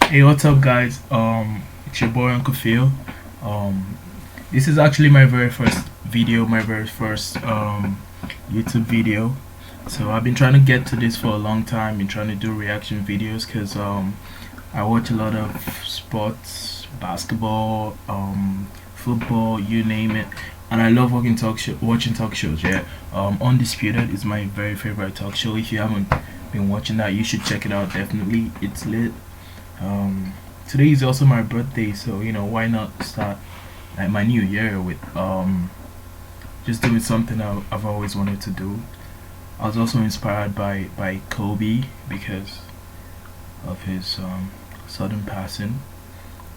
Hey, what's up, guys? It's your boy Unklepheel. Um, this is actually my very first video, my very first YouTube video. So I've been trying to get to this for a long time. Been trying to do reaction videos because I watch a lot of sports, basketball, football, you name it, and I love watching talk shows. Yeah, Undisputed is my very favorite talk show. If you haven't been watching that, you should check it out. Definitely, it's lit. Um, Today is also my birthday, so why not start like my new year with just doing something I've always wanted to do. I was also inspired by Kobe because of his sudden passing,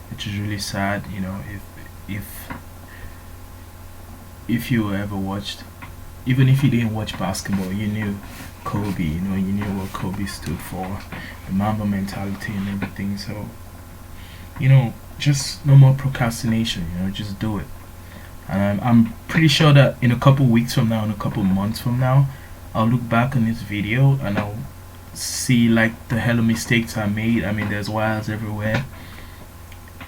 which is really sad. If if you ever watched, even if you didn't watch basketball, you knew Kobe. You knew what Kobe stood for, the Mamba mentality and everything. So just no more procrastination. Just do it. And I'm pretty sure that in a couple weeks from now, in a couple months from now, I'll look back on this video and I'll see like the hell of mistakes I made. I mean, there's wires everywhere.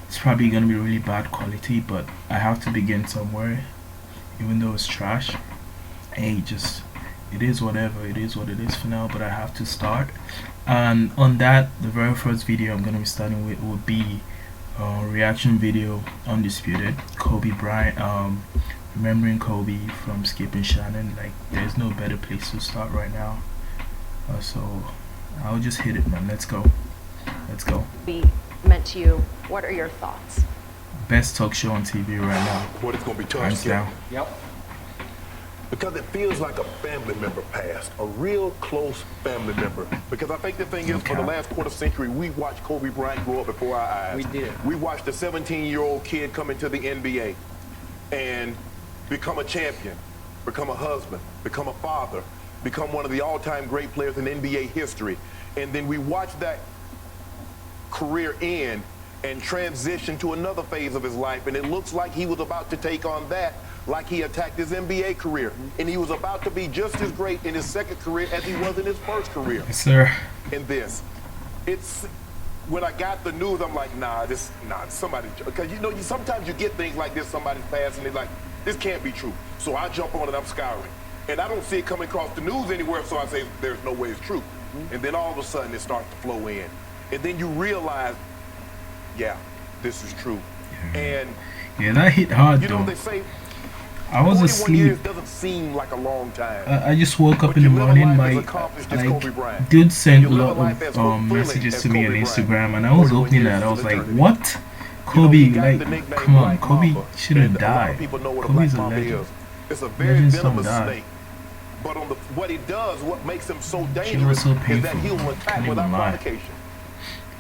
It's probably gonna be really bad quality, but I have to begin somewhere, even though it's trash. Hey, just it is whatever. It is what it is for now. But I have to start. And on that, the very first video I'm gonna be starting with would be reaction video Undisputed, Kobe Bryant, remembering Kobe from Skip and Shannon. Like, there's no better place to start right now. So I'll just hit it, man. Let's go. Let's go. Be meant to you. What are your thoughts? Best talk show on TV right now. What it's gonna be tough, Hands Skip. down. Yep. Because it feels like a family member passed, a real close family member. Because I think the thing is, for the last quarter century, we watched Kobe Bryant grow up before our eyes. We did. We watched a 17-year-old kid come into the NBA and become a champion, become a husband, become a father, become one of the all-time great players in NBA history. And then we watched that career end and transition to another phase of his life. And it looks like he was about to take on that, like he attacked his NBA career. And he was about to be just as great in his second career as he was in his first career. Yes, sir. In this, it's when I got the news, I'm like, nah, somebody, because sometimes you get things like this, somebody's passing, they're like, this can't be true. So I jump on it, I'm scouring. And I don't see it coming across the news anywhere, so I say, there's no way it's true. And then all of a sudden it starts to flow in. And then you realize, yeah, this is true. And yeah, that hit hard though. They say I was 41 asleep. years doesn't seem like a long time. I just woke up in the morning. My dude sent a lot of messages to me on Instagram, and I was opening that. I was like, "What? Kobe? Like, come on, Kobe shouldn't die. Kobe's a legend. It's a very venomous snake. But on what he does, what makes him so dangerous, is that he'll attack without provocation.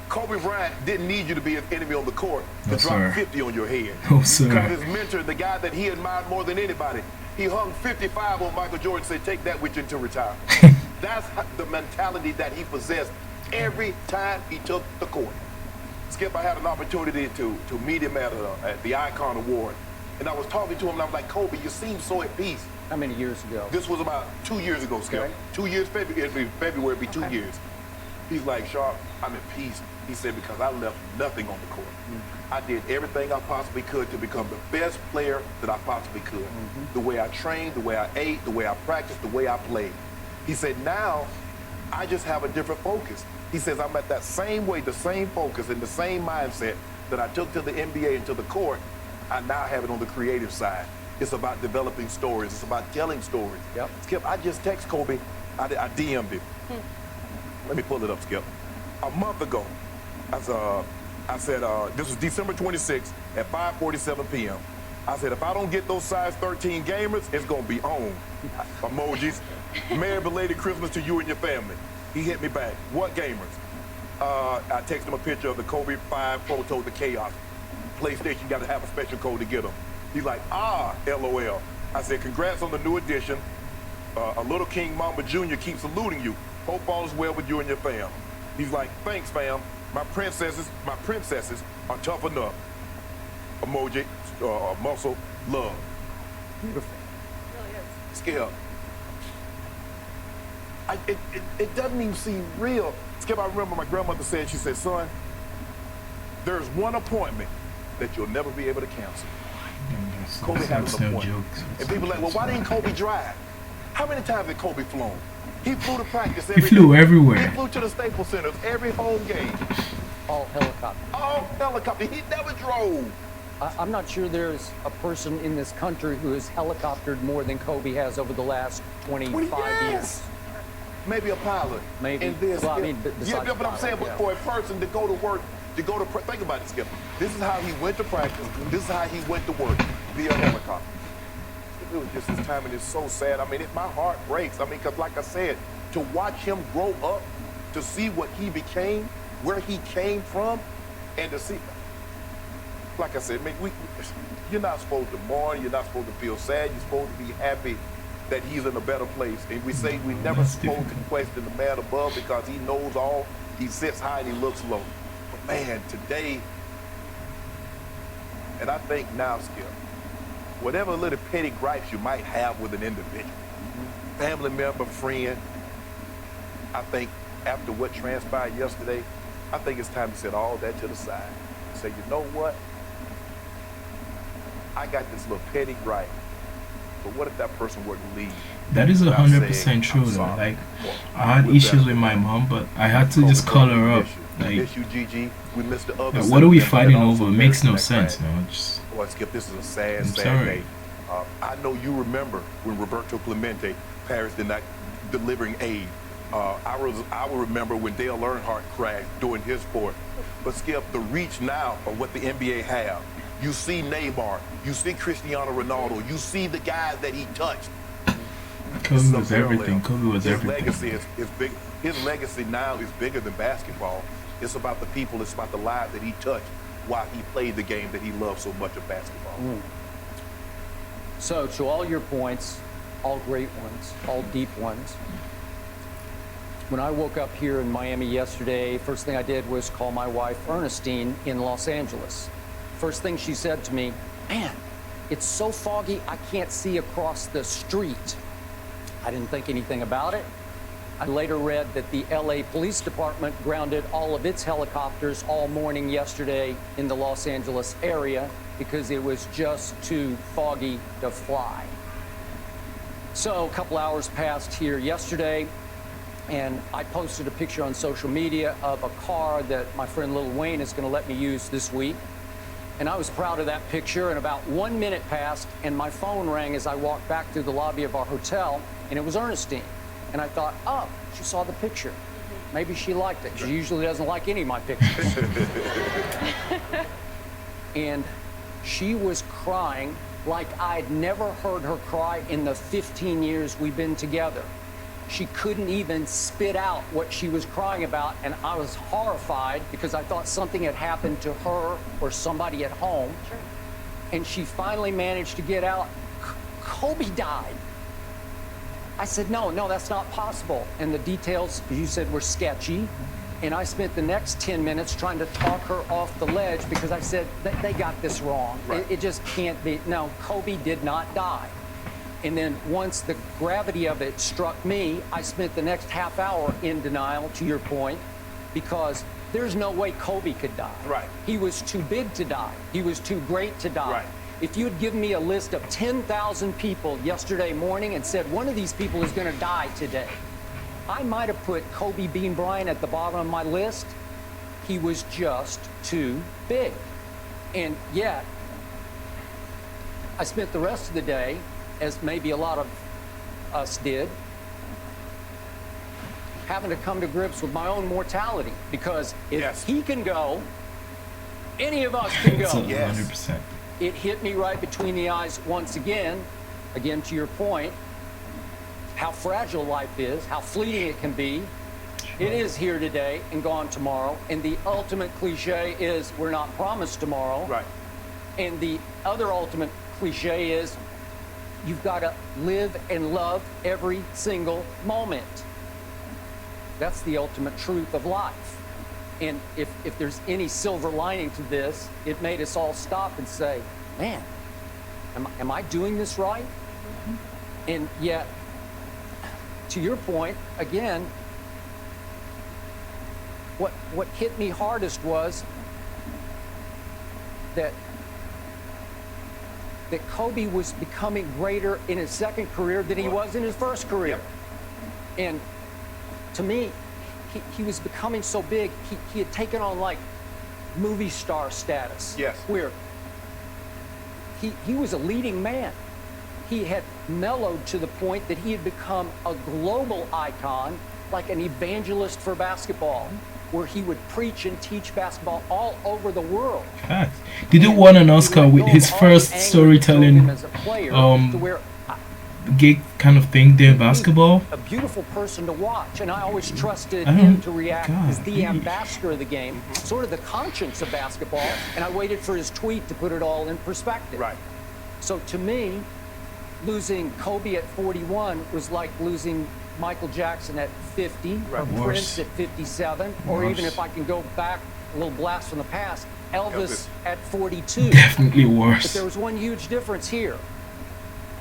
Kobe Bryant didn't need you to be an enemy on the court to drop 50 on your head. No, sir. Because his mentor, the guy that he admired more than anybody, he hung 55 on Michael Jordan and said, take that with you into retirement. That's the mentality that he possessed every time he took the court. Skip, I had an opportunity to meet him at the Icon Award. And I was talking to him, and I was like, Kobe, you seem so at peace. How many years ago? This was about 2 years ago, Skip. Okay. 2 years, February, it'd be 2 years. He's like, Sharp, I'm at peace. He said, because I left nothing on the court. I did everything I possibly could to become the best player that I possibly could. The way I trained, the way I ate, the way I practiced, the way I played. He said, now I just have a different focus. He says, I'm at that same way, the same focus and the same mindset that I took to the NBA and to the court. I now have it on the creative side. It's about developing stories. It's about telling stories. Yep. Skip, I just text Kobe. I DM'd him. Let me pull it up, Skip. A month ago, I said, this was December 26th at 5:47 p.m. I said, if I don't get those size 13 gamers, it's going to be on. Emojis. Merry belated Christmas to you and your family. He hit me back. What gamers? I texted him a picture of the Kobe 5 Proto, the Chaos. PlayStation got to have a special code to get them. He's like, LOL. I said, congrats on the new edition. A little King Mamba Jr. keeps saluting you. Hope all is well with you and your fam. He's like, thanks, fam. My princesses are tough enough. Emoji, muscle, love. Beautiful. It really is. Skip. It doesn't even seem real. Skip, I remember my grandmother said, she said, son, There's one appointment that you'll never be able to cancel. Kobe had That's an no appointment. joke. And people are like, well, why didn't Kobe drive? How many times had Kobe flown? He flew to practice every He flew day. everywhere. He flew to the Staples Center every home game. All helicopter. All helicopter. He never drove. I'm not sure there's a person in this country who has helicoptered more than Kobe has over the last 25 years. Maybe a pilot. Maybe. And this, Well, I mean, yeah, besides but I'm saying, pilot, but for a person to go to work, think about it, Skip. This is how he went to practice. This is how he went to work via helicopter. It was just his time, and it's so sad. I mean, my heart breaks. I mean, because like I said, to watch him grow up, to see what he became, where he came from, and to see, like I said, man, you're not supposed to mourn. You're not supposed to feel sad. You're supposed to be happy that he's in a better place. And we say we never supposed to question the man above because he knows all. He sits high and he looks low. But man, today, and I think now, Skip, whatever little petty gripes you might have with an individual, family member, friend, I think after what transpired yesterday, I think it's time to set all that to the side. Say, you know what? I got this little petty gripe, but what if that person were to leave? That is without 100% saying, true "I'm though. sorry"? Like, Well, I had we're issues better with my than mom, but I had to just call her up. We Like, miss you, Gigi. We missed the other. what are we seven fighting that also over? It makes no perished in that sense, crash. man. Just, Boy, Skip, this is a sad, I'm sad sorry. day. I know you remember when Roberto Clemente perished in that delivering aid. I will remember when Dale Earnhardt crashed doing his sport. But Skip, the reach now of what the NBA have. You see Neymar, you see Cristiano Ronaldo, you see the guys that he touched. This is Kobe a was parallel. everything. Kobe was His everything. legacy is big. His legacy now is bigger than basketball. It's about the people. It's about the lives that he touched while he played the game that he loved so much of basketball. So, to all your points, all great ones, all deep ones, when I woke up here in Miami yesterday, first thing I did was call my wife, Ernestine, in Los Angeles. First thing she said to me, man, it's so foggy, I can't see across the street. I didn't think anything about it. I later read that the LA Police Department grounded all of its helicopters all morning yesterday in the Los Angeles area because it was just too foggy to fly. So a couple hours passed here yesterday, and I posted a picture on social media of a car that my friend Lil Wayne is going to let me use this week. And I was proud of that picture, and about 1 minute passed, and my phone rang as I walked back through the lobby of our hotel, and it was Ernestine. And I thought, oh, she saw the picture. Maybe she liked it. She usually doesn't like any of my pictures. And she was crying like I'd never heard her cry in the 15 years we've been together. She couldn't even spit out what she was crying about, and I was horrified because I thought something had happened to her or somebody at home. Sure. And she finally managed to get out, Kobe died. I said, no, that's not possible. And the details, you said, were sketchy. And I spent the next 10 minutes trying to talk her off the ledge because I said, they got this wrong. Right. It just can't be. No, Kobe did not die. And then once the gravity of it struck me, I spent the next half hour in denial, to your point, because there's no way Kobe could die. Right. He was too big to die. He was too great to die. Right. If you had given me a list of 10,000 people yesterday morning and said one of these people is going to die today, I might have put Kobe Bean Bryant at the bottom of my list. He was just too big. And yet, I spent the rest of the day, as maybe a lot of us did, having to come to grips with my own mortality. Because if Yes. he can go, any of us can it's go. 100%. It hit me right between the eyes once again to your point, how fragile life is, how fleeting it can be. It is here today and gone tomorrow. And the ultimate cliche is we're not promised tomorrow. Right. And the other ultimate cliche is you've got to live and love every single moment. That's the ultimate truth of life. And if there's any silver lining to this, it made us all stop and say, man, am I doing this right? And yet, to your point, again, what hit me hardest was that Kobe was becoming greater in his second career than he was in his first career. And to me, he was becoming so big, he had taken on like movie star status. Yes. Where he was a leading man. He had mellowed to the point that he had become a global icon, like an evangelist for basketball, where he would preach and teach basketball all over the world. Facts. Did you won an Oscar with his first storytelling gig kind of thing there, basketball? A beautiful person to watch, and I always trusted him to react as the ambassador of the game, sort of the conscience of basketball, and I waited for his tweet to put it all in perspective. Right. So to me, losing Kobe at 41 was like losing Michael Jackson at 50, or Prince at 57, or even if I can go back a little blast from the past, Elvis at 42. Definitely worse. But there was one huge difference here.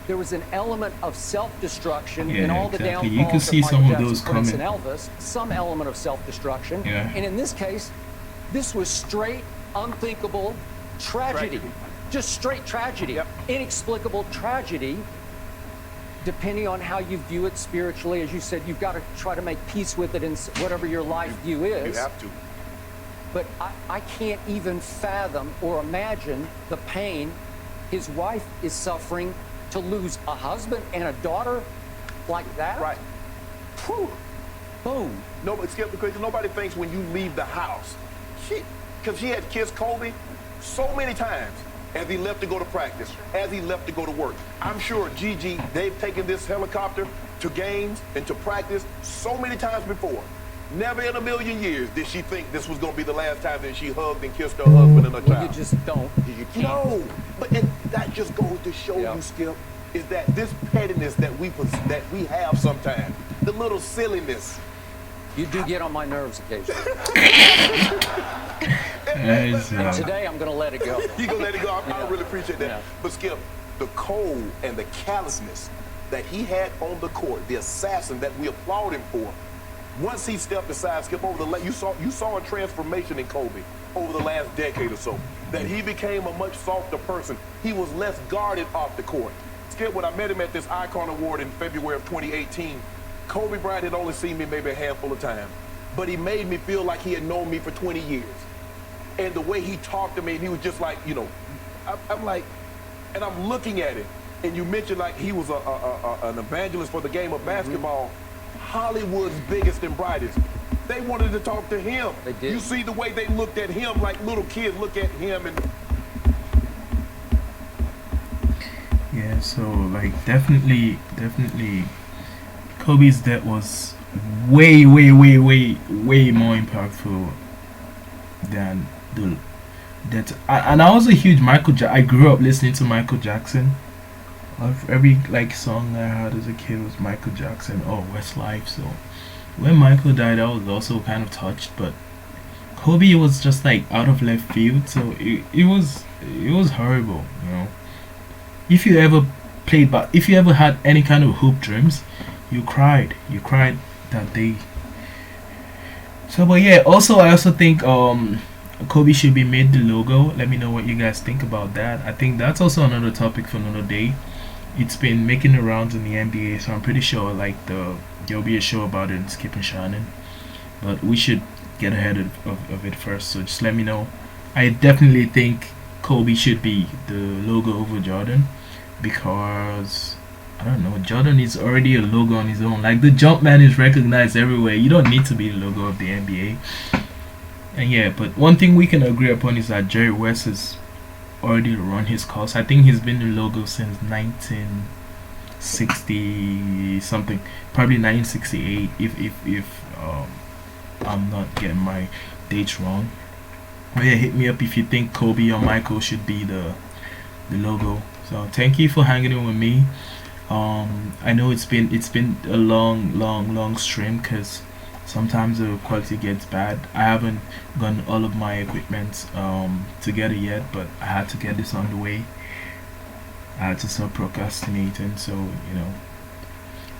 There was an element of self-destruction in all the downfalls you can see of some Michael of those Jackson, Prince, coming. and Elvis, some element of self-destruction. And in this case, this was straight, unthinkable tragedy. Just straight tragedy. Inexplicable tragedy. Depending on how you view it spiritually, as you said, you've got to try to make peace with it in whatever your life view is. You have to. But I can't even fathom or imagine the pain his wife is suffering to lose a husband and a daughter like that. Right. Whew. Boom. No, but Skip, because nobody thinks when you leave the house, because she had kissed Kobe so many times as he left to go to practice, as he left to go to work. I'm sure Gigi, they've taken this helicopter to games and to practice so many times before. Never in a million years did she think this was going to be the last time that she hugged and kissed her husband and her child. You just don't, because you can't. No, but that just goes to show you, Skip, is that this pettiness that we have sometimes, the little silliness. You do get on my nerves occasionally. Today I'm going to let it go. You're going to let it go? I really appreciate that. Yeah. But Skip, the cold and the callousness that he had on the court, the assassin that we applaud him for, once he stepped aside, Skip, you saw a transformation in Kobe over the last decade or so, that he became a much softer person. He was less guarded off the court. Skip, when I met him at this Icon Award in February of 2018, Kobe Bryant had only seen me maybe a handful of times, but he made me feel like he had known me for 20 years. And the way he talked to me, he was just like, I'm like, and I'm looking at it, and you mentioned like he was an evangelist for the game of basketball. Hollywood's biggest and brightest. They wanted to talk to him. They did. You see the way they looked at him, like little kids look at him, and yeah. So like definitely, Kobe's death was way more impactful than the death. And I was a huge I grew up listening to Michael Jackson. Every like song I had as a kid was Michael Jackson or Westlife. So when Michael died, I was also kind of touched. But Kobe was just like out of left field. So it was horrible. If you ever if you ever had any kind of hoop dreams, you cried that day. So but yeah, I also think Kobe should be made the logo. Let me know what you guys think about that. I think that's also another topic for another day. It's been making the rounds in the NBA, so I'm pretty sure like there'll be a show about it in Skip and Shannon. But we should get ahead of it first, so just let me know. I definitely think Kobe should be the logo over Jordan, because I don't know, Jordan is already a logo on his own. Like the Jumpman is recognized everywhere. You don't need to be the logo of the NBA. And yeah, but one thing we can agree upon is that Jerry West has already run his course. I think he's been the logo since 1960 something, probably 1968 if I'm not getting my dates wrong. But yeah, hit me up if you think Kobe or Michael should be the logo. So thank you for hanging in with me. I know it's been a long stream because sometimes the quality gets bad. I haven't gotten all of my equipment together yet, but I had to get this on the way. I had to start procrastinating, so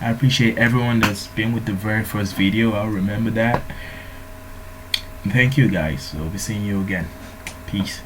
I appreciate everyone that's been with the very first video. I'll remember that. And thank you guys. So we'll be seeing you again. Peace.